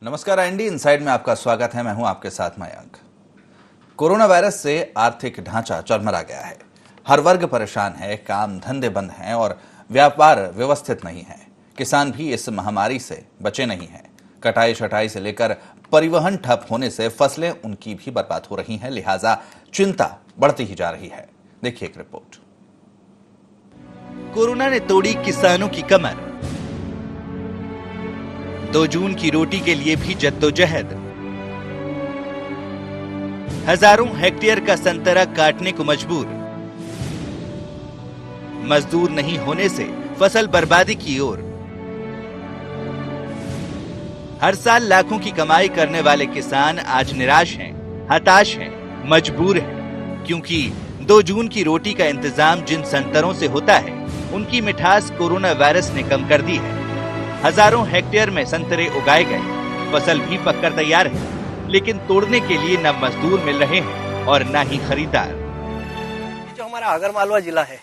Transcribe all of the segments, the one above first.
नमस्कार, इंडी इनसाइड में आपका स्वागत है। मैं हूं आपके साथ मयंक। कोरोना वायरस से आर्थिक ढांचा चरमरा गया है। हर वर्ग परेशान है, काम धंधे बंद हैं और व्यापार व्यवस्थित नहीं है। किसान भी इस महामारी से बचे नहीं हैं। कटाई छटाई से लेकर परिवहन ठप होने से फसलें उनकी भी बर्बाद हो रही हैं, लिहाजा चिंता बढ़ती ही जा रही है। देखिए एक रिपोर्ट। कोरोना ने तोड़ी किसानों की कमर। 2 जून की रोटी के लिए भी जद्दोजहद। हजारों हेक्टेयर का संतरा काटने को मजबूर। मजदूर नहीं होने से फसल बर्बादी की ओर। हर साल लाखों की कमाई करने वाले किसान आज निराश हैं, हताश हैं, मजबूर हैं, क्योंकि 2 जून की रोटी का इंतजाम जिन संतरों से होता है, उनकी मिठास कोरोना वायरस ने कम कर दी है। हजारों हेक्टेयर में संतरे उगाए गए, फसल भी पककर तैयार है, लेकिन तोड़ने के लिए न मजदूर मिल रहे हैं और न ही खरीदार। जो हमारा आगरमालवा जिला है,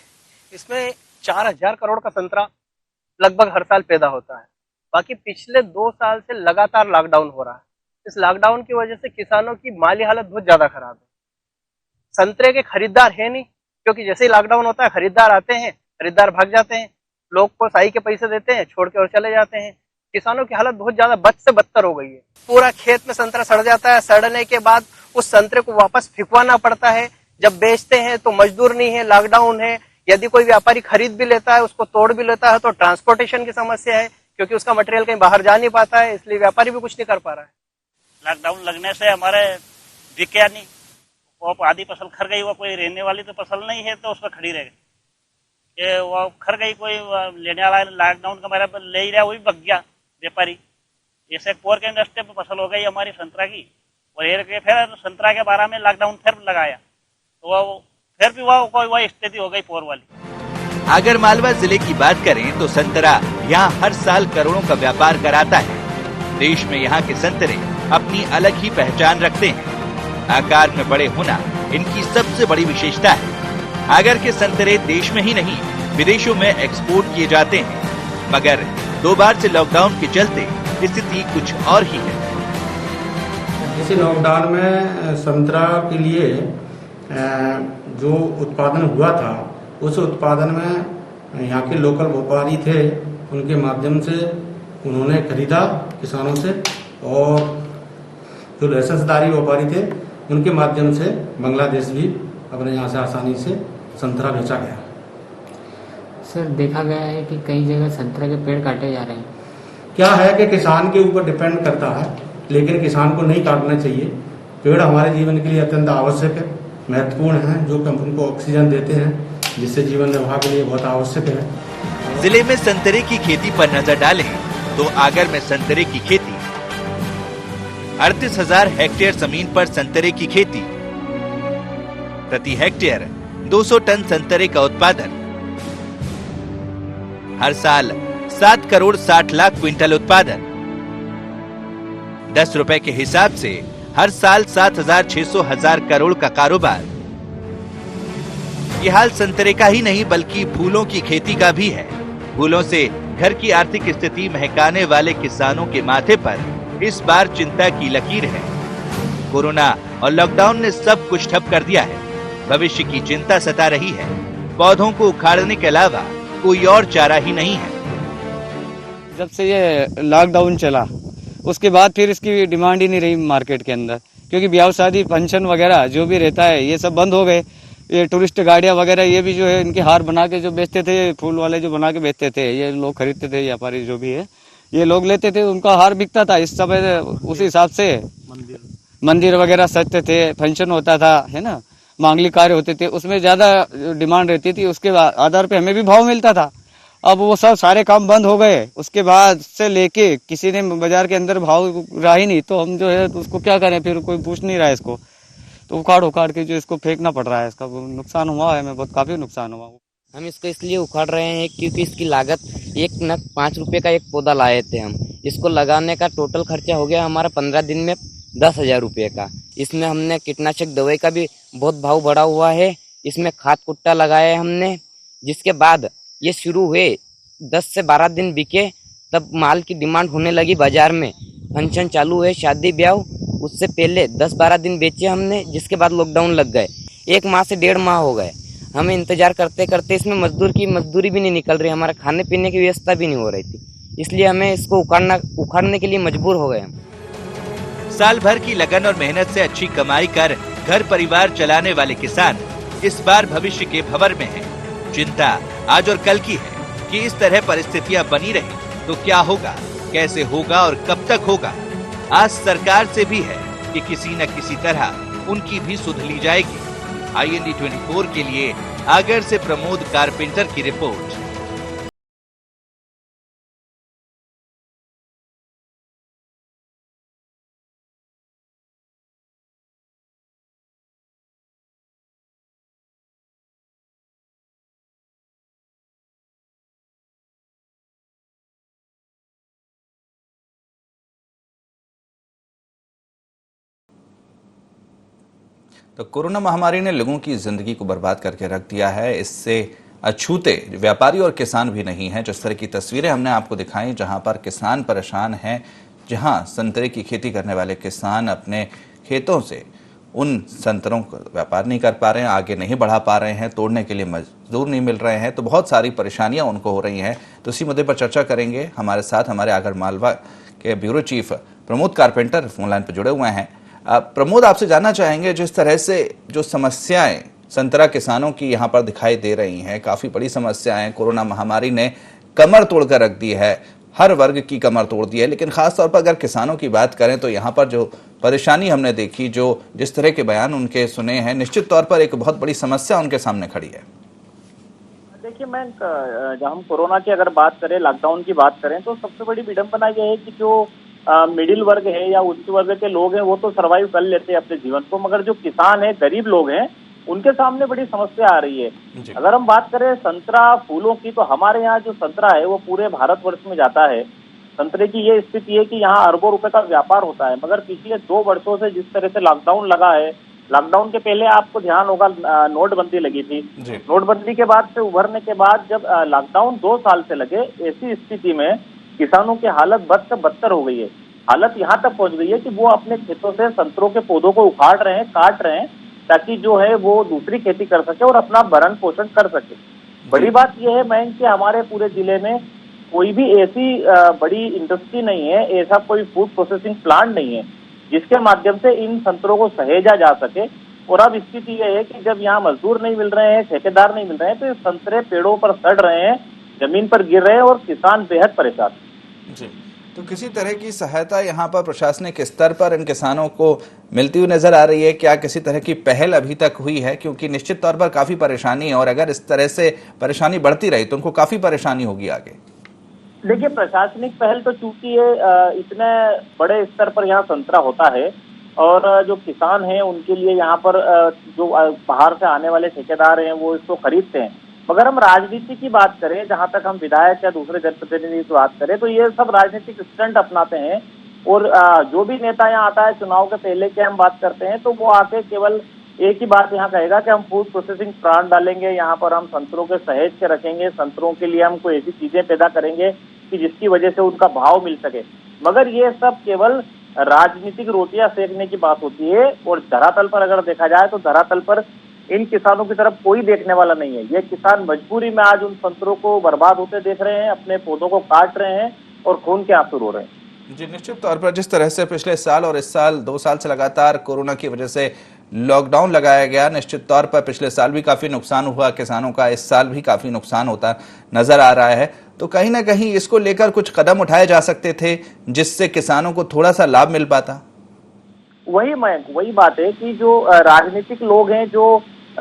इसमें 4000 करोड़ का संतरा लगभग हर साल पैदा होता है। बाकी पिछले 2 साल से लगातार लॉकडाउन हो रहा है। इस लॉकडाउन की वजह से किसानों की माली हालत बहुत ज्यादा खराब है। संतरे के खरीदार है नहीं, क्योंकि जैसे ही लॉकडाउन होता है खरीदार आते हैं, खरीदार भाग जाते हैं, लोग को साई के पैसे देते हैं, छोड़ के और चले जाते हैं। किसानों की हालत बहुत ज्यादा बद से बदतर हो गई है। पूरा खेत में संतरा सड़ जाता है। सड़ने के बाद उस संतरे को वापस फेंकवाना पड़ता है। जब बेचते हैं तो मजदूर नहीं है, लॉकडाउन है। यदि कोई व्यापारी खरीद भी लेता है, उसको तोड़ भी लेता है, तो ट्रांसपोर्टेशन की समस्या है, क्योंकि उसका मटेरियल कहीं बाहर जा नहीं पाता है, इसलिए व्यापारी भी कुछ नहीं कर पा रहा है। लॉकडाउन लगने से हमारे बिके नहीं, वो आधी फसल खर गई, वो कोई रहने वाली तो फसल नहीं है, तो उस पर खड़ी रह गई। ये वो खर गई, कोई लेने वाला लॉकडाउन का मेरा ले ही रहा, वो भी बग गया व्यापारी। जैसे पोर के इंडस्ट्री में फसल हो गई हमारी संतरा की, और फिर संतरा के बारे में लॉकडाउन फिर लगाया, तो वो फिर भी वही स्थिति हो गई पोर वाली। आगरमालवा जिले की बात करें तो संतरा यहाँ हर साल करोड़ों का व्यापार कराता है। देश में यहाँ के संतरे अपनी अलग ही पहचान रखते हैं। आकार में बड़े होना इनकी सबसे बड़ी विशेषता है। आगर के संतरे देश में ही नहीं, विदेशों में एक्सपोर्ट किए जाते हैं, मगर 2 बार से लॉकडाउन के चलते स्थिति कुछ और ही है। इसी लॉकडाउन में संतरा के लिए जो उत्पादन हुआ था, उस उत्पादन में यहाँ के लोकल व्यापारी थे, उनके माध्यम से उन्होंने खरीदा किसानों से, और जो लाइसेंसदारी व्यापारी थे उनके माध्यम से बांग्लादेश भी अपने यहाँ से आसानी से संतरा बेचा गया। सर, देखा गया है कि कई जगह संतरा के पेड़ काटे जा रहे हैं। क्या है कि किसान के ऊपर डिपेंड करता है, लेकिन किसान को नहीं काटना चाहिए। पेड़ हमारे जीवन के लिए अत्यंत आवश्यक है, महत्वपूर्ण है, जो हमको ऑक्सीजन देते हैं, जिससे जीवन निर्वाह के लिए बहुत आवश्यक है। जिले में संतरे की खेती पर नजर डालें तो आगर में संतरे की खेती 38,000 हेक्टेयर जमीन पर संतरे की खेती, प्रति हेक्टेयर 200 टन संतरे का उत्पादन, हर साल 7 करोड़ 60 लाख क्विंटल उत्पादन, 10 रुपए के हिसाब से हर साल 7,600 करोड़ का कारोबार। ये हाल संतरे का ही नहीं बल्कि फूलों की खेती का भी है। फूलों से घर की आर्थिक स्थिति महकाने वाले किसानों के माथे पर इस बार चिंता की लकीर है। कोरोना और लॉकडाउन ने सब कुछ ठप कर दिया है। भविष्य की चिंता सता रही है। पौधों को उखाड़ने के अलावा कोई और चारा ही नहीं है। जब से ये लॉकडाउन चला, उसके बाद फिर इसकी डिमांड ही नहीं रही मार्केट के अंदर, क्योंकि ब्याह शादी फंक्शन वगैरह जो भी रहता है ये सब बंद हो गए। ये टूरिस्ट गाड़ियाँ वगैरह ये भी जो है इनके हार बना के जो बेचते थे, फूल वाले जो बना के बेचते थे, ये लोग खरीदते थे, व्यापारी जो भी है ये लोग लेते थे, उनका हार बिकता था। इस समय उस हिसाब से मंदिर वगैरह सजते थे, फंक्शन होता था, है ना, मांगलिक कार्य होते थे, उसमें ज्यादा डिमांड रहती थी, उसके आधार पे हमें भी भाव मिलता था। अब वो सब सारे काम बंद हो गए। उसके बाद से लेके किसी ने बाजार के अंदर भाव रहा ही नहीं, तो हम जो है तो उसको क्या करें, फिर कोई पूछ नहीं रहा है इसको, तो उखाड़ के जो इसको फेंकना पड़ रहा है। इसका नुकसान हुआ है, हमें बहुत काफी नुकसान हुआ। हम इसको इसलिए उखाड़ रहे हैं क्योंकि इसकी लागत 1 नग 5 रुपए का एक पौधा लाए थे हम। इसको लगाने का टोटल खर्चा हो गया हमारा 15 दिन में 10,000 रुपये का। इसमें हमने कीटनाशक दवाई का भी बहुत भाव बढ़ा हुआ है। इसमें खाद कुट्टा लगाया हमने, जिसके बाद ये शुरू हुए 10 से 12 दिन बिके, तब माल की डिमांड होने लगी बाजार में। फंक्शन चालू है, शादी ब्याह, उससे पहले 10-12 दिन बेचे हमने, जिसके बाद लॉकडाउन लग गए। 1 माह से 1.5 माह हो गए हमें इंतजार करते करते। इसमें मजदूरी भी नहीं निकल रही, हमारे खाने पीने की व्यवस्था भी नहीं हो रही थी, इसलिए हमें इसको उखाड़ने के लिए मजबूर हो गए हम। साल भर की लगन और मेहनत से अच्छी कमाई कर घर परिवार चलाने वाले किसान इस बार भविष्य के भंवर में हैं। चिंता आज और कल की है कि इस तरह परिस्थितियां बनी रही तो क्या होगा, कैसे होगा और कब तक होगा। आज सरकार से भी है कि किसी न किसी तरह उनकी भी सुध ली जाएगी। IND 24 के लिए आगर से प्रमोद कारपेंटर की रिपोर्ट। तो कोरोना महामारी ने लोगों की जिंदगी को बर्बाद करके रख दिया है। इससे अछूते व्यापारी और किसान भी नहीं हैं। जिस तरह की तस्वीरें हमने आपको दिखाई, जहां पर किसान परेशान हैं, जहां संतरे की खेती करने वाले किसान अपने खेतों से उन संतरों का व्यापार नहीं कर पा रहे हैं, आगे नहीं बढ़ा पा रहे हैं, तोड़ने के लिए मजदूर नहीं मिल रहे हैं, तो बहुत सारी परेशानियां उनको हो रही हैं। तो इसी मुद्दे पर चर्चा करेंगे। हमारे साथ हमारे आगर मालवा के bureau chief Pramod carpenter phone line पर जुड़े हुए हैं। प्रमोद, आपसे जानना चाहेंगे, जिस तरह से जो समस्याएं संतरा किसानों की यहाँ पर दिखाई दे रही हैं, काफी बड़ी समस्याएं, कोरोना महामारी ने कमर तोड़कर रख दी है, हर वर्ग की कमर तोड़ दी है। लेकिन खासतौर पर अगर किसानों की बात करें तो यहाँ पर जो परेशानी हमने देखी, जो जिस तरह के बयान उनके सुने हैं, निश्चित तौर पर एक बहुत बड़ी समस्या उनके सामने खड़ी है। देखिए, मैं जब हम कोरोना की अगर बात करें, लॉकडाउन की बात करें, तो सबसे बड़ी विडंबना यह है कि जो मिडिल वर्ग है या उच्च वर्ग के लोग हैं वो तो सरवाइव कर लेते हैं अपने जीवन को, मगर जो किसान है, गरीब लोग हैं, उनके सामने बड़ी समस्या आ रही है। अगर हम बात करें संतरा फूलों की, तो हमारे यहाँ जो संतरा है वो पूरे भारतवर्ष में जाता है। संतरे की ये स्थिति है कि यहाँ अरबों रुपए का व्यापार होता है, मगर पिछले 2 वर्षों से जिस तरह से लॉकडाउन लगा है, लॉकडाउन के पहले आपको ध्यान होगा नोटबंदी लगी थी। नोटबंदी के बाद से उभरने के बाद जब लॉकडाउन 2 साल से लगे, ऐसी स्थिति में किसानों की हालत बद से बदतर हो गई है। हालत यहाँ तक पहुंच गई है कि वो अपने खेतों से संतरों के पौधों को उखाड़ रहे हैं, काट रहे हैं, ताकि जो है वो दूसरी खेती कर सके और अपना भरण पोषण कर सके। बड़ी बात यह है मैं कि हमारे पूरे जिले में कोई भी ऐसी बड़ी इंडस्ट्री नहीं है, ऐसा कोई फूड प्रोसेसिंग प्लांट नहीं है जिसके माध्यम से इन संतरों को सहेजा जा सके। और अब स्थिति यह है कि जब यहाँ मजदूर नहीं मिल रहे हैं, ठेकेदार नहीं मिल रहे हैं, तो ये संतरे पेड़ों पर सड़ रहे हैं, जमीन पर गिर रहे हैं और किसान बेहद परेशान जी। तो किसी तरह की सहायता यहाँ पर प्रशासनिक स्तर पर इन किसानों को मिलती हुई नजर आ रही है? क्या किसी तरह की पहल अभी तक हुई है? क्योंकि निश्चित तौर पर काफी परेशानी है और अगर इस तरह से परेशानी बढ़ती रही तो उनको काफी परेशानी होगी आगे। देखिए, प्रशासनिक पहल तो चूंकि ये इतने बड़े स्तर पर यहाँ संतरा होता है और जो किसान हैं उनके लिए यहाँ पर जो बाहर से आने वाले ठेकेदार हैं वो इसको खरीदते हैं। मगर हम राजनीति की बात करें, जहां तक हम विधायक या दूसरे जनप्रतिनिधि की बात करें, तो ये सब राजनीतिक स्टंट अपनाते हैं। और जो भी नेता यहाँ आता है चुनाव के पहले की हम बात करते हैं, तो वो आके केवल एक ही बात यहाँ कहेगा कि हम फूड प्रोसेसिंग प्लांट डालेंगे, यहाँ पर हम संतरों के सहेज के रखेंगे, संतरों के लिए हम कोई ऐसी चीजें पैदा करेंगे कि जिसकी वजह से उनका भाव मिल सके। मगर ये सब केवल राजनीतिक रोटियां सेकने की बात होती है और धरातल पर अगर देखा जाए तो धरातल पर इन किसानों की तरफ कोई देखने वाला नहीं है। ये किसान मजबूरी में आज उन संतरों को बर्बाद होते देख रहे हैं, अपने पौधों को काट रहे हैं और खून के आंसू रो रहे हैं। जी, निश्चित तौर पर जिस तरह से पिछले साल और इस साल 2 साल से लगातार कोरोना की वजह से लॉकडाउन लगाया गया, निश्चित तौर पर पिछले साल भी काफी नुकसान हुआ किसानों का, इस साल भी काफी नुकसान होता नजर आ रहा है। तो कहीं ना कहीं इसको लेकर कुछ कदम उठाए जा सकते थे जिससे किसानों को थोड़ा सा लाभ मिल पाता। वही बात है कि जो राजनीतिक लोग हैं जो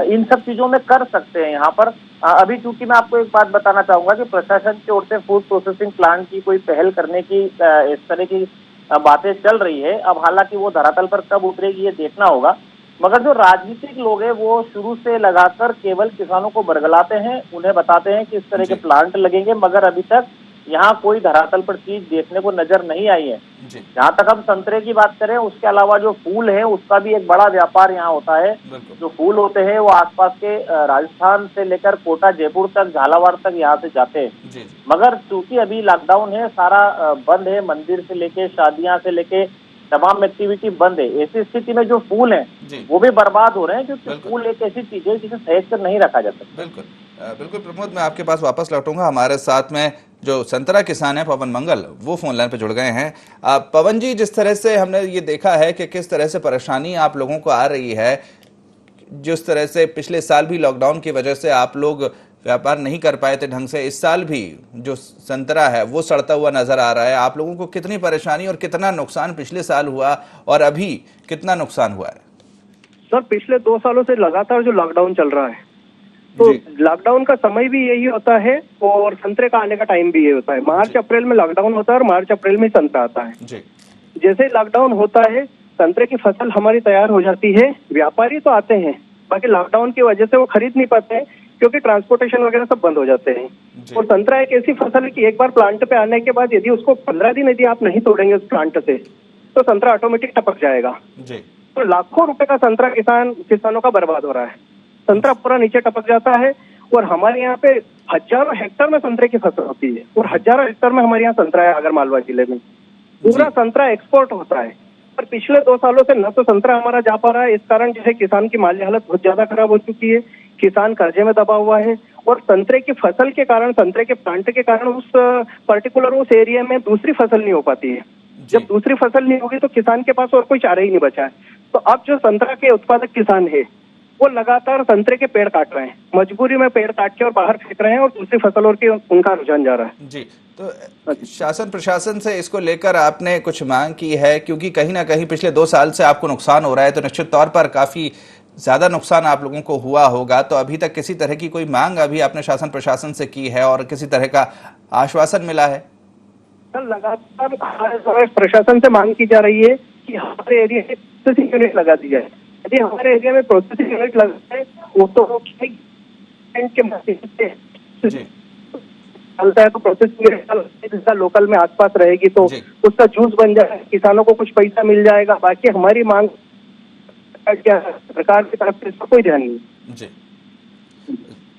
इन सब चीजों में कर सकते हैं यहाँ पर। अभी चूंकि मैं आपको एक बात बताना चाहूंगा कि प्रशासन की ओर से फूड प्रोसेसिंग प्लांट की कोई पहल करने की इस तरह की बातें चल रही है। अब हालांकि वो धरातल पर कब उतरेगी ये देखना होगा। मगर जो राजनीतिक लोग हैं वो शुरू से लगाकर केवल किसानों को बरगलाते हैं, उन्हें बताते हैं कि इस तरह के प्लांट लगेंगे, मगर अभी तक यहाँ कोई धरातल पर चीज देखने को नजर नहीं आई है। जी जहाँ तक हम संतरे की बात करें, उसके अलावा जो फूल है उसका भी एक बड़ा व्यापार यहाँ होता है। बिल्कुल। जो फूल होते हैं वो आसपास के राजस्थान से लेकर कोटा, जयपुर तक, झालावाड़ तक यहाँ से जाते हैं। जी जी मगर चूंकि अभी लॉकडाउन है, सारा बंद है, मंदिर से लेके शादियां से लेके तमाम एक्टिविटी बंद है। ऐसी स्थिति में जो फूल हैं जी वो भी बर्बाद हो रहे हैं, क्योंकि बिल्कुल। फूल एक ऐसी चीज है जिसे सहेज कर नहीं रखा जा सकता। बिल्कुल बिल्कुल प्रमोद, मैं आपके पास वापस लौटूंगा। हमारे साथ में जो संतरा किसान है पवन मंगल, वो फोन लाइन पे जुड़ गए हैं। पवन जी, जिस तरह से हमने ये देखा है कि किस तरह से परेशानी आप लोगों को आ रही है, जिस तरह से पिछले साल भी लॉकडाउन की वजह से आप लोग व्यापार नहीं कर पाए थे ढंग से, इस साल भी जो संतरा है वो सड़ता हुआ नजर आ रहा है। आप लोगों को कितनी परेशानी और कितना नुकसान पिछले साल हुआ और अभी कितना नुकसान हुआ है? सर, पिछले 2 सालों से लगातार जो लॉकडाउन चल रहा है, तो लॉकडाउन का समय भी यही होता है और संतरे का आने का टाइम भी यही होता है। मार्च अप्रैल में लॉकडाउन होता है और मार्च अप्रैल में संतरा आता है। जी जैसे लॉकडाउन होता है, संतरे की फसल हमारी तैयार हो जाती है, व्यापारी तो आते हैं, बाकी लॉकडाउन की वजह से वो खरीद नहीं पाते हैं, क्योंकि ट्रांसपोर्टेशन वगैरह सब बंद हो जाते हैं। और संतरा एक ऐसी फसल है कि एक बार प्लांट पे आने के बाद यदि उसको 15 दिन यदि आप नहीं तोड़ेंगे उस प्लांट से, तो संतरा ऑटोमेटिक टपक जाएगा। जी तो लाखों रुपए का संतरा किसानों का बर्बाद हो रहा है। संतरा पूरा नीचे टपक जाता है और हमारे यहाँ पे हजारों हेक्टर में संतरे की फसल होती है और हजारों हेक्टर में हमारे यहाँ संतरा है। आगर मालवा जिले में पूरा संतरा एक्सपोर्ट होता है, पर पिछले 2 सालों से न तो संतरा हमारा जा पा रहा है। इस कारण जो है किसान की माली हालत बहुत ज्यादा खराब हो चुकी है, किसान कर्जे में दबा हुआ है और संतरे की फसल के कारण, संतरे के प्लांट के कारण उस पर्टिकुलर उस एरिया में दूसरी फसल नहीं हो पाती है। जब दूसरी फसल नहीं होगी तो किसान के पास और कोई चारा ही नहीं बचा है। तो अब जो संतरा के उत्पादक किसान है वो लगातार संतरे के पेड़ काट रहे हैं, मजबूरी में पेड़ काट के और बाहर फेंक रहे हैं और दूसरी फसल और की उनका रुझान जा रहा है। जी, तो शासन प्रशासन से इसको लेकर आपने कुछ मांग की है? क्योंकि कहीं ना कहीं पिछले 2 साल से आपको नुकसान हो रहा है, तो निश्चित तौर पर काफी ज्यादा नुकसान आप लोगों को हुआ होगा। तो अभी तक किसी तरह की कोई मांग अभी आपने शासन प्रशासन से की है और किसी तरह का आश्वासन मिला है? सर, लगातार हमारे प्रशासन से मांग की जा रही है कि हमारे एरिया में प्रोसेसिंग यूनिट लगा दी जाए। यदि हमारे एरिया में प्रोसेसिंग यूनिट लगा है वो तो के माध्यम से चलता है, तो प्रोसेसिंग यूनिट लोकल में आसपास रहेगी तो उसका जूस बन जाएगा, किसानों को कुछ पैसा मिल जाएगा। बाकी हमारी मांग क्या सरकार की तरफ से कोई ध्यान नहीं। जी,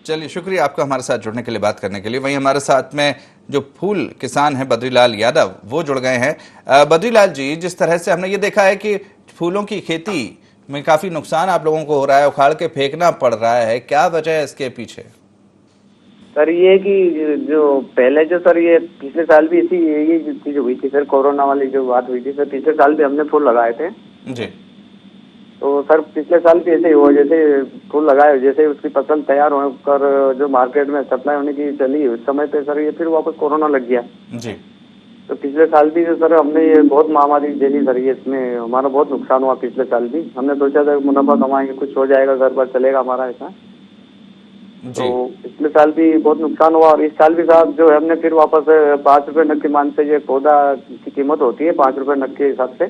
चलिए, शुक्रिया आपका हमारे साथ जुड़ने के लिए, बात करने के लिए। वहीं हमारे साथ में जो फूल किसान हैं बद्रीलाल यादव, वो जुड़ गए हैं। बद्रीलाल जी, जिस तरह से हमने ये देखा है कि फूलों की खेती में काफी नुकसान आप लोगों को हो रहा है, उखाड़ के फेंकना पड़ रहा है, क्या वजह है इसके पीछे? सर ये कि जो पहले जो सर ये पिछले साल भी इसी ये चीज हुई थी सर, कोरोना वाली जो बात हुई थी सर, पिछले साल भी हमने फूल लगाए थे। जी, तो सर पिछले साल भी ऐसे ही हुआ, जैसे फूल लगाए, जैसे उसकी फसल तैयार होकर जो मार्केट में सप्लाई होने की चली उस समय पे सर ये फिर वापस कोरोना लग गया। जी, तो पिछले साल भी जो सर हमने ये बहुत महामारी झेली सर, ये इसमें हमारा बहुत नुकसान हुआ। पिछले साल भी हमने सोचा था मुनाफा कमाएंगे, कुछ हो जाएगा, घर पर चलेगा हमारा ऐसा। तो पिछले साल भी बहुत नुकसान हुआ और इस साल भी साहब जो है हमने फिर वापस 5 रुपए नग के मान से, ये पौधा की कीमत होती है 5 रुपए नग के हिसाब से।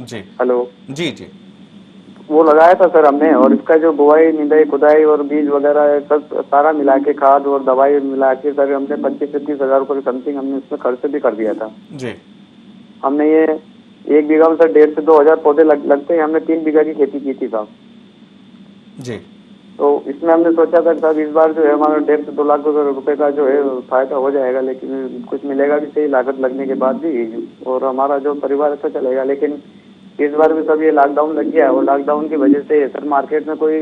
जी, हेलो जी जी, वो लगाया था सर हमने, और इसका जो बुआई, निंदाई, खुदाई और बीज वगैरह सब सारा मिला के, खाद और दवाई मिला के सर हमने 25 से 30 हजार रुपये समथिंग हमने इसमें खर्च भी कर दिया था। जी, हमने ये 1 बीघा में सर 1.5 से 2 हजार पौधे लगते हैं। हमने 3 बीघा की खेती की थी साहब। जी, तो इसमें हमने सोचा था साहब इस बार जो है हमारा 1.5 से 2 लाख रुपए का जो है फायदा हो जाएगा, लेकिन कुछ मिलेगा भी सही लागत लगने के बाद भी, और हमारा जो परिवार अच्छा चलेगा। लेकिन इस बार भी सब ये लॉकडाउन लग गया और लॉकडाउन की वजह से सर मार्केट में कोई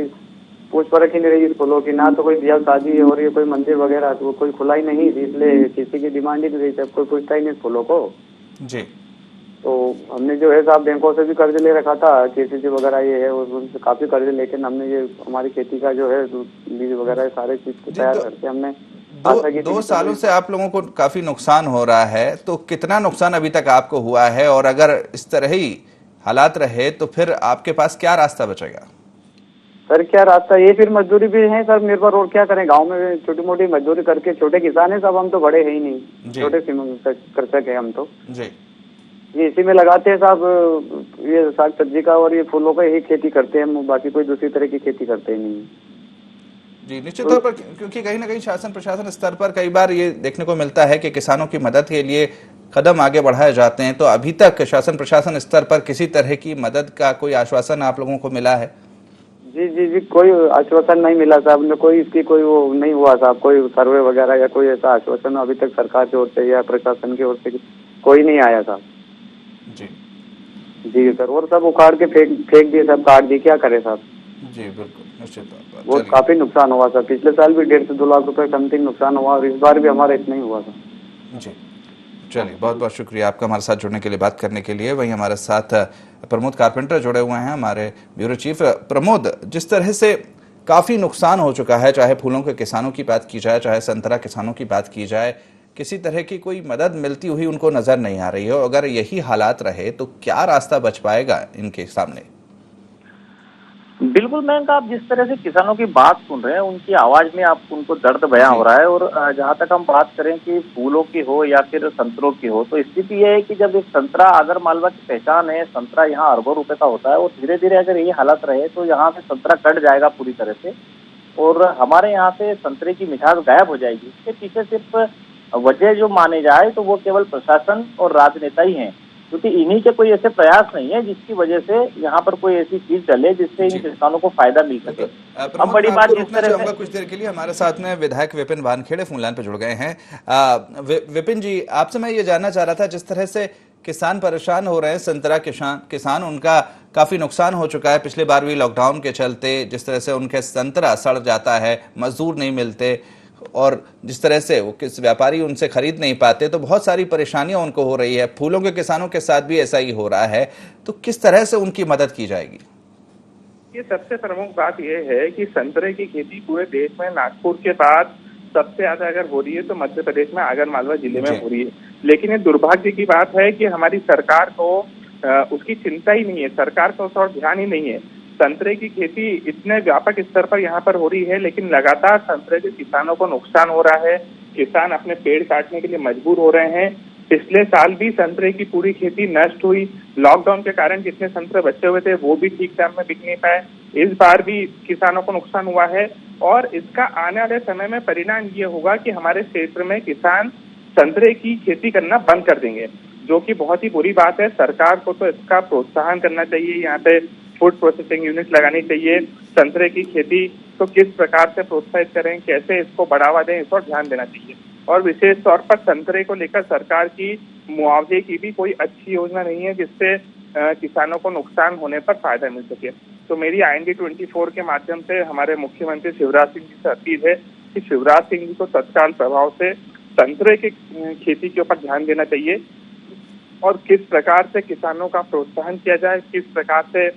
पूछ परख ही नहीं रही इस फूलों की, ना तो कोई ब्याह शादी और ये कोई मंदिर वगैरह तो कोई खुला ही नहीं, इसलिए किसी की डिमांड ही नहीं रही, सब कोई पूछता ही नहीं इस फूलों को। जी, तो हमने जो है साहब बैंकों से भी कर्ज ले रखा था, केसीसी वगैरह ये है, उनसे काफी कर्ज, लेकिन हमने ये हमारी खेती का जो है बीज वगैरह सारे चीज को तैयार करके हमने 2 सालों से आप लोगों को काफी नुकसान हो रहा है, तो कितना नुकसान अभी तक आपको हुआ है? और अगर इस तरह ही हालात रहे तो फिर आपके पास क्या रास्ता बचेगा? सर क्या रास्ता, ये फिर मजदूरी भी है सर निर्भर, और क्या करें, गांव में छोटी मोटी मजदूरी करके, छोटे किसान है सब, हम तो बड़े है ही नहीं, छोटे कृषक है हम तो जी, ये इसी में लगाते हैं साहब, ये साग सब्जी का और ये फूलों का ही खेती करते हैं हम, बाकी कोई दूसरी तरह की खेती करते ही नहीं। जी, निश्चित तौर पर क्योंकि कहीं ना कहीं शासन प्रशासन स्तर पर कई बार ये देखने को मिलता है कि किसानों की मदद के लिए कदम आगे बढ़ाए जाते हैं, तो अभी तक शासन प्रशासन स्तर पर किसी तरह की मदद का कोई आश्वासन आप लोगों को मिला है? जी जी जी, कोई आश्वासन नहीं मिला साहब ने, कोई इसकी कोई वो नहीं हुआ साहब, कोई सर्वे वगैरह या कोई ऐसा आश्वासन अभी तक सरकार की ओर से या प्रशासन की ओर से कोई नहीं आया साहब। जी जी सर, और सब उखाड़ के फेंक दिए, सब काट दिए, क्या करे साहब। जी बिल्कुल, निश्चित तौर पर वो चलिए। काफी नुकसान हुआ सर, पिछले साल भी 1.5 से 2 लाख रुपए समथिंग नुकसान हुआ और इस बार भी हमारा इतना ही हुआ सर। जी चलिए, बहुत बहुत शुक्रिया आपका हमारे साथ जुड़ने के लिए, बात करने के लिए। वहीं हमारे साथ प्रमोद कारपेंटर जुड़े हुए हैं, हमारे ब्यूरो चीफ। प्रमोद, जिस तरह से काफ़ी नुकसान हो चुका है, चाहे फूलों के किसानों की बात की जाए, चाहे संतरा किसानों की बात की जाए, किसी तरह की कोई मदद मिलती हुई उनको नजर नहीं आ रही है। अगर यही हालात रहे तो क्या रास्ता बच पाएगा इनके सामने? बिल्कुल मयंक, आप जिस तरह से किसानों की बात सुन रहे हैं, उनकी आवाज में आप उनको दर्द बयां हो रहा है। और जहां तक हम बात करें कि फूलों की हो या फिर संतरों की हो, तो स्थिति यह है कि जब एक संतरा आगर मालवा की पहचान है, संतरा यहाँ अरबों रुपए का होता है और धीरे धीरे अगर ये हालत रहे तो यहाँ से संतरा कट जाएगा पूरी तरह से और हमारे यहाँ से संतरे की मिठास गायब हो जाएगी। इसके पीछे सिर्फ वजह जो माने जाए तो वो केवल प्रशासन और राजनेता ही हैं, क्योंकि इन्हीं के कोई ऐसे प्रयास नहीं है जिसकी वजह से यहाँ पर कोई ऐसी चीज चले जिससे इन किसानों को फायदा मिल सके। अब बड़ी बात जिस तरह से कुछ देर के लिए हमारे साथ में विधायक विपिन वानखेड़े फोन लाइन पे जुड़ गए हैं। विपिन जी, आपसे मैं ये जानना चाह रहा था, जिस तरह से किसान परेशान हो रहे हैं, संतरा किसान उनका काफी नुकसान हो चुका है पिछले बार भी लॉकडाउन के चलते, जिस तरह से उनके संतरा सड़ जाता है, मजदूर नहीं मिलते और जिस तरह से वो किस व्यापारी उनसे खरीद नहीं पाते, तो बहुत सारी परेशानियां उनको हो रही है। फूलों के किसानों के साथ भी ऐसा ही हो रहा है, तो किस तरह से उनकी मदद की जाएगी? ये सबसे प्रमुख बात यह है कि संतरे की खेती पूरे देश में नागपुर के बाद सबसे ज्यादा अगर हो रही है तो मध्य प्रदेश में आगर मालवा जिले में हो रही है। लेकिन ये दुर्भाग्य की बात है कि हमारी सरकार को उसकी चिंता ही नहीं है, सरकार को उस और ध्यान ही नहीं है। संतरे की खेती इतने व्यापक स्तर पर यहाँ पर हो रही है, लेकिन लगातार संतरे के किसानों को नुकसान हो रहा है, किसान अपने पेड़ काटने के लिए मजबूर हो रहे हैं। पिछले साल भी संतरे की पूरी खेती नष्ट हुई, लॉकडाउन के कारण जितने संतरे बचे हुए थे वो भी ठीक टाइम में बिक नहीं पाए। इस बार भी किसानों को नुकसान हुआ है और इसका आने वाले समय में परिणाम ये होगा कि हमारे क्षेत्र में किसान संतरे की खेती करना बंद कर देंगे, जो कि बहुत ही बुरी बात है। सरकार को तो इसका प्रोत्साहन करना चाहिए, यहाँ पे फूड प्रोसेसिंग यूनिट लगानी चाहिए। संतरे की खेती तो किस प्रकार से प्रोत्साहित करें, कैसे इसको बढ़ावा दें, इस पर ध्यान देना चाहिए। और विशेष तौर पर संतरे को लेकर सरकार की मुआवजे की भी कोई अच्छी योजना नहीं है जिससे किसानों को नुकसान होने पर फायदा मिल सके। तो मेरी IND 24 के माध्यम से हमारे मुख्यमंत्री शिवराज सिंह जी से अपील है कि शिवराज सिंह जी को तत्काल प्रभाव से संतरे की खेती के ऊपर ध्यान देना चाहिए और किस प्रकार से किसानों का प्रोत्साहन किया जाए, किस प्रकार से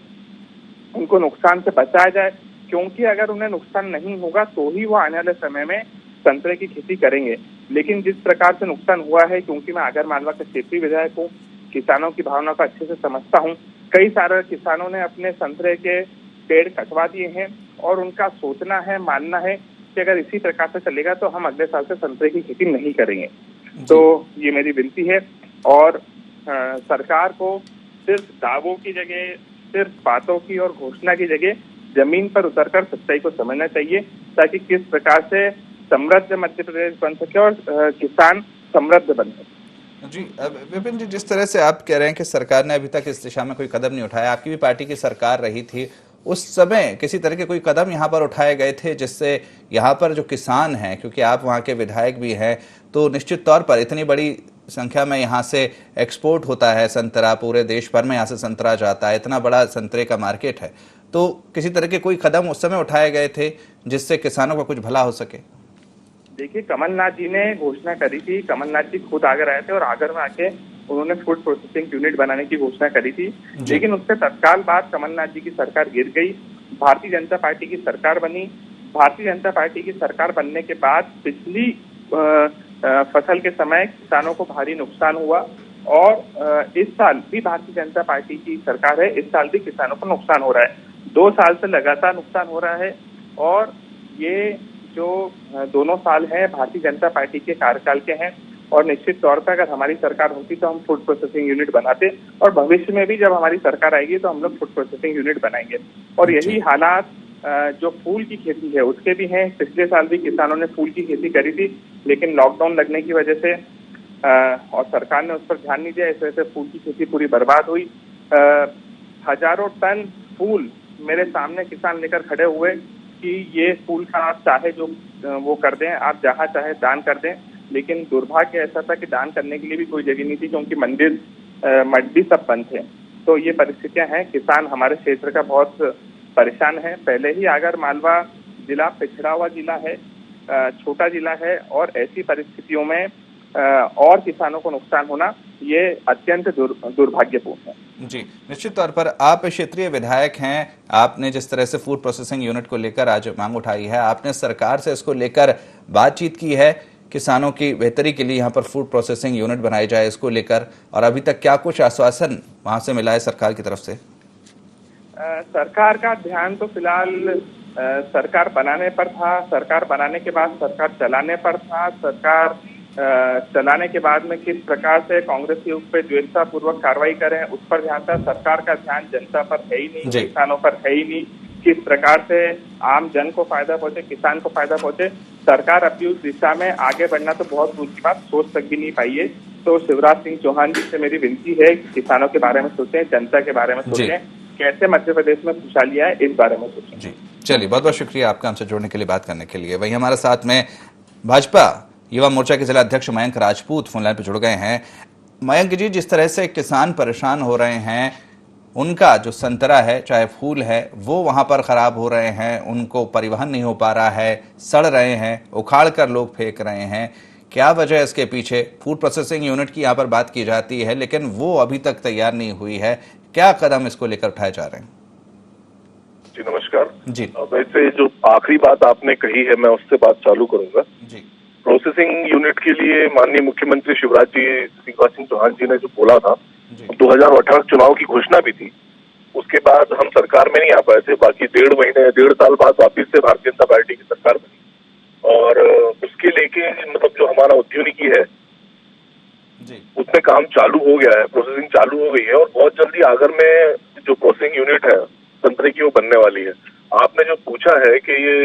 उनको नुकसान से बचाया जाए, क्योंकि अगर उन्हें नुकसान नहीं होगा तो ही वो आने वाले समय में संतरे की खेती करेंगे। लेकिन जिस प्रकार से नुकसान हुआ है, क्योंकि मैं आगर मालवा का क्षेत्रीय विधायक हूँ, किसानों की भावना को अच्छे से समझता हूँ। कई सारे किसानों ने अपने संतरे के पेड़ कटवा दिए हैं और उनका सोचना है, मानना है कि अगर इसी प्रकार से चलेगा तो हम अगले साल से संतरे की खेती नहीं करेंगे। तो ये मेरी विनती है और सरकार को सिर्फ दावों की जगह, सिर्फ बातों की और घोषणा की जगह जमीन पर उतरकर सच्चाई को समझना चाहिए, ताकि किस प्रकार से समृद्ध मध्य प्रदेश बन सके और किसान समृद्ध बन सके। जी विपिन जी, जिस तरह से आप कह रहे हैं कि सरकार ने अभी तक इस दिशा में कोई कदम नहीं उठाया, आपकी भी पार्टी की सरकार रही थी, उस समय किसी तरह के कोई कदम यहाँ पर उठाए गए थे जिससे यहाँ पर जो किसान हैं, क्योंकि आप वहाँ के विधायक भी हैं, तो निश्चित तौर पर इतनी बड़ी संख्या में यहाँ से एक्सपोर्ट होता है संतरा, पूरे देश भर में यहाँ से संतरा जाता है, इतना बड़ा संतरे का मार्केट है, तो किसी तरह के कोई कदम उस समय उठाए गए थे जिससे किसानों का कुछ भला हो सके? देखिए, कमलनाथ जी ने घोषणा करी थी, कमलनाथ जी खुद आगर आए थे और आगर में आके उन्होंने फूड प्रोसेसिंग यूनिट बनाने की घोषणा करी थी, लेकिन उसके तत्काल बाद कमलनाथ जी की सरकार गिर गई, भारतीय जनता पार्टी की सरकार बनी। भारतीय जनता पार्टी की सरकार बनने के बाद पिछली फसल के समय किसानों को भारी नुकसान हुआ और इस साल भी भारतीय जनता पार्टी की सरकार है, इस साल भी किसानों को नुकसान हो रहा है। 2 साल से लगातार नुकसान हो रहा है और ये जो दोनों साल हैं भारतीय जनता पार्टी के कार्यकाल के हैं और निश्चित तौर पर अगर हमारी सरकार होती तो हम फूड प्रोसेसिंग यूनिट बनाते और भविष्य में भी जब हमारी सरकार आएगी तो हम लोग फूड प्रोसेसिंग यूनिट बनाएंगे। और यही हालात जो फूल की खेती है उसके भी हैं। पिछले साल भी किसानों ने फूल की खेती करी थी, लेकिन लॉकडाउन लगने की वजह से और सरकार ने उस पर ध्यान नहीं दिया, इस वजह से फूल की खेती पूरी बर्बाद हुई। हजारों टन फूल मेरे सामने किसान लेकर खड़े हुए कि ये फूल का आप चाहे जो वो कर दें, आप जहाँ चाहे दान कर दें, लेकिन दुर्भाग्य ऐसा था कि दान करने के लिए भी कोई जगह नहीं थी, क्योंकि मंदिर मठ भी सब बंद थे। तो ये परिस्थितियां हैं। किसान हमारे क्षेत्र का बहुत परेशान है। पहले ही आगर मालवा जिला पिछड़ा हुआ जिला है, छोटा जिला है, और ऐसी परिस्थितियों में और किसानों को नुकसान होना ये अत्यंत दुर्भाग्यपूर्ण है। जी, निश्चित तौर पर आप क्षेत्रीय विधायक हैं। आपने जिस तरह से फूड प्रोसेसिंग यूनिट को लेकर आज मांग उठाई है, आपने सरकार से इसको लेकर बातचीत की है, किसानों की बेहतरी के लिए यहाँ पर फूड प्रोसेसिंग यूनिट बनाई जाए इसको लेकर, और अभी तक क्या कुछ आश्वासन वहां से मिला है सरकार की तरफ से? सरकार का ध्यान तो फिलहाल सरकार बनाने पर था, सरकार बनाने के बाद सरकार चलाने पर था। सरकार चलाने के बाद में किस प्रकार से कांग्रेस के ऊपर द्वेषपूर्वक कार्रवाई करें उस पर ध्यान था। सरकार का ध्यान जनता पर है ही नहीं, किसानों पर है ही नहीं। किस प्रकार से आम जन को फायदा पहुंचे, किसान को फायदा पहुंचे, सरकार अपनी उस दिशा में आगे बढ़ना तो बहुत दूर की बात, सोच तक भी नहीं पाई है। तो शिवराज सिंह चौहान जी से मेरी विनती है, किसानों के बारे में सोचें, जनता के बारे में सोचें, कैसे मध्य प्रदेश में खुशहाली आए इस बारे में सोचें। जी, चलिए, बहुत बहुत शुक्रिया आपका हमसे जुड़ने के लिए, बात करने के लिए। वहीं हमारे साथ में भाजपा युवा मोर्चा के जिला अध्यक्ष मयंक राजपूत फोन लाइन पर जुड़ गए हैं। मयंक जी, जिस तरह से किसान परेशान हो रहे हैं, उनका जो संतरा है, चाहे फूल है, वो वहां पर खराब हो रहे हैं, उनको परिवहन नहीं हो पा रहा है, सड़ रहे हैं, उखाड़ कर लोग फेंक रहे हैं, क्या वजह है इसके पीछे? फूड प्रोसेसिंग यूनिट की यहाँ पर बात की जाती है, लेकिन वो अभी तक तैयार नहीं हुई है। क्या कदम इसको लेकर उठाए जा रहे हैं? जी नमस्कार जी। वैसे जो आखिरी बात आपने कही है, मैं उससे बात चालू करूंगा। जी। प्रोसेसिंग यूनिट के लिए माननीय मुख्यमंत्री शिवराज सिंह चौहान जी ने जो बोला था, 2018 चुनाव की घोषणा भी थी। उसके बाद हम सरकार में नहीं आ पाए थे, बाकी 1.5 साल बाद वापिस से भारतीय जनता पार्टी की सरकार बनी, और उसके लेके मतलब जो हमारा उद्योनिकी है उसमें काम चालू हो गया है, प्रोसेसिंग चालू हो गई है, और बहुत जल्दी आगर में जो प्रोसेसिंग यूनिट है संतरे की वो बनने वाली है। आपने जो पूछा है कि ये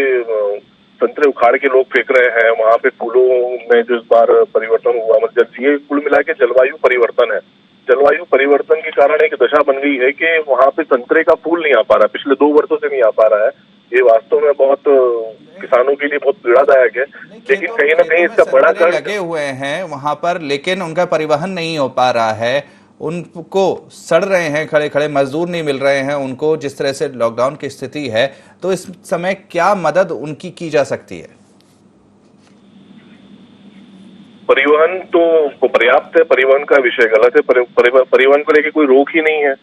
संतरे उखाड़ के लोग फेंक रहे हैं, वहाँ पे फूलों में जो इस बार परिवर्तन हुआ, मतलब ये कुल मिला के जलवायु परिवर्तन है। जलवायु परिवर्तन के कारण एक दशा बन गई है कि वहाँ पे संतरे का फूल नहीं आ पा रहा, पिछले 2 वर्षों से नहीं आ पा रहा है। ये वास्तव में बहुत किसानों के लिए बहुत पीड़ादायक है, लेकिन कहीं ना कहीं इसका बड़ा कारण लगे हुए हैं वहां पर, लेकिन उनका परिवहन नहीं हो पा रहा है, उनको सड़ रहे हैं, खड़े खड़े मजदूर नहीं मिल रहे हैं उनको, जिस तरह से लॉकडाउन की स्थिति है। तो इस समय क्या मदद उनकी की जा सकती है? परिवहन तो पर्याप्त है, परिवहन का विषय गलत है। परिवहन को लेके कोई रोक ही नहीं है।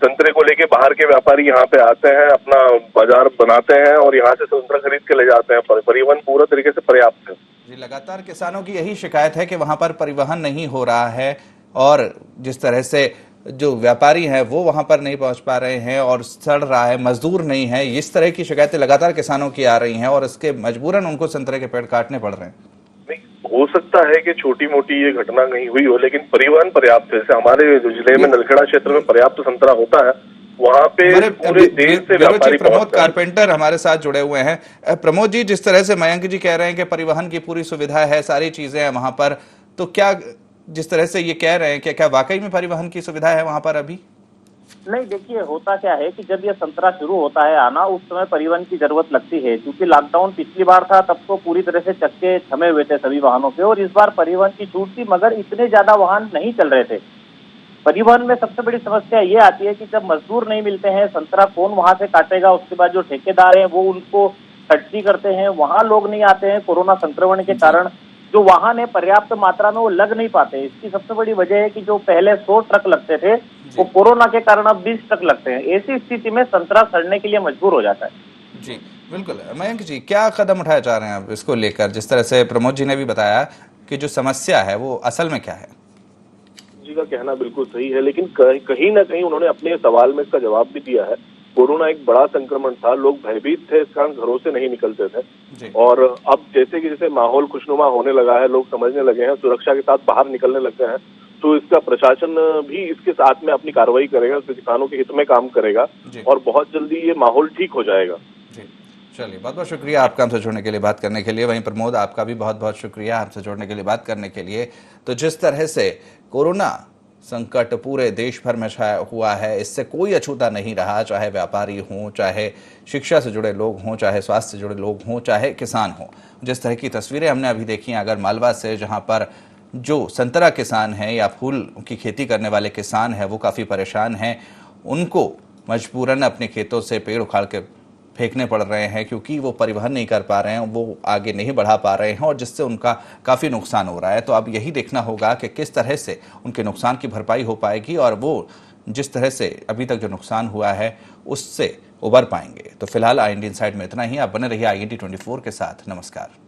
संतरे को लेके बाहर के व्यापारी यहाँ पे आते हैं, अपना बाजार बनाते हैं और यहाँ से संतरा खरीद के ले जाते हैं। परिवहन पूरा तरीके से पर्याप्त है। जी, लगातार किसानों की यही शिकायत है कि वहां पर परिवहन नहीं हो रहा है, और जिस तरह से जो व्यापारी हैं वो वहां पर नहीं पहुंच पा रहे हैं, और सड़ रहा है, मजदूर नहीं है, इस तरह की शिकायतें लगातार किसानों की आ रही हैं, और इसके मजबूरन उनको संतरे के पेड़ काटने पड़ रहे हैं। हो सकता है कि छोटी मोटी ये घटना नहीं हुई हो, लेकिन परिवहन पर्याप्त है। जैसे हमारे जिले में नलखेड़ा क्षेत्र में पर्याप्त संतरा होता है, वहाँ पे पूरे देश से व्यापारी प्रमोद कारपेंटर हमारे साथ जुड़े हुए हैं। प्रमोद जी, जिस तरह से मयंक जी कह रहे हैं कि परिवहन की पूरी सुविधा है, सारी चीजें हैं वहां पर, तो क्या जिस तरह से ये कह रहे हैं क्या वाकई में परिवहन की सुविधा है वहां पर अभी? नहीं, देखिए होता क्या है कि जब ये संतरा शुरू होता है आना, उस समय परिवहन की जरूरत लगती है, क्योंकि लॉकडाउन पिछली बार था तब तो पूरी तरह से चक्के थमे हुए थे सभी वाहनों के, और इस बार परिवहन की छूट थी, मगर इतने ज्यादा वाहन नहीं चल रहे थे। परिवहन में सबसे बड़ी समस्या ये आती है कि जब मजदूर नहीं मिलते हैं, संतरा कौन वहां से काटेगा, उसके बाद जो ठेकेदार हैं वो उनको कटती करते हैं, वहां लोग नहीं आते हैं कोरोना संक्रमण के कारण, जो वाहन है पर्याप्त मात्रा में वो लग नहीं पाते। इसकी सबसे बड़ी वजह है कि जो पहले 100 ट्रक लगते थे वो कोरोना के कारण अब 20 ट्रक लगते हैं। ऐसी स्थिति में संतरा सड़ने के लिए मजबूर हो जाता है। जी बिल्कुल। मयंक जी, क्या कदम उठाए जा रहे हैं अब इसको लेकर? जिस तरह से प्रमोद जी ने भी बताया कि जो समस्या है वो असल में क्या है? जी का कहना बिल्कुल सही है, लेकिन कहीं ना कहीं उन्होंने अपने सवाल में इसका जवाब भी दिया है। कोरोना एक बड़ा संक्रमण था, लोग भयभीत थे, इस कारण घरों से नहीं निकलते थे, और अब जैसे माहौल खुशनुमा होने लगा है, लोग समझने लगे हैं, सुरक्षा के साथ बाहर निकलने लग गए हैं, तो इसका प्रशासन भी इसके साथ में अपनी कार्रवाई करेगा, किसानों के हित में काम करेगा, और बहुत जल्दी ये माहौल ठीक हो जाएगा। चलिए, बहुत बहुत शुक्रिया आपका हमसे जुड़ने के लिए, बात करने के लिए। वहीं प्रमोद, आपका भी बहुत बहुत शुक्रिया हमसे जुड़ने के लिए, बात करने के लिए। तो जिस तरह से कोरोना संकट पूरे देश भर में छाया हुआ है, इससे कोई अछूता नहीं रहा, चाहे व्यापारी हों, चाहे शिक्षा से जुड़े लोग हों, चाहे स्वास्थ्य से जुड़े लोग हों, चाहे किसान हों। जिस तरह की तस्वीरें हमने अभी देखी आगर मालवा से, जहां पर जो संतरा किसान हैं या फूल की खेती करने वाले किसान हैं वो काफ़ी परेशान हैं। उनको मजबूरन अपने खेतों से पेड़ उखाड़ के फेंकने पड़ रहे हैं क्योंकि वो परिवहन नहीं कर पा रहे हैं, वो आगे नहीं बढ़ा पा रहे हैं और जिससे उनका काफ़ी नुकसान हो रहा है। तो अब यही देखना होगा कि किस तरह से उनके नुकसान की भरपाई हो पाएगी और वो जिस तरह से अभी तक जो नुकसान हुआ है उससे उबर पाएंगे। तो फिलहाल IND इनसाइड में इतना ही। आप बने रहिए IND 24 के साथ। नमस्कार।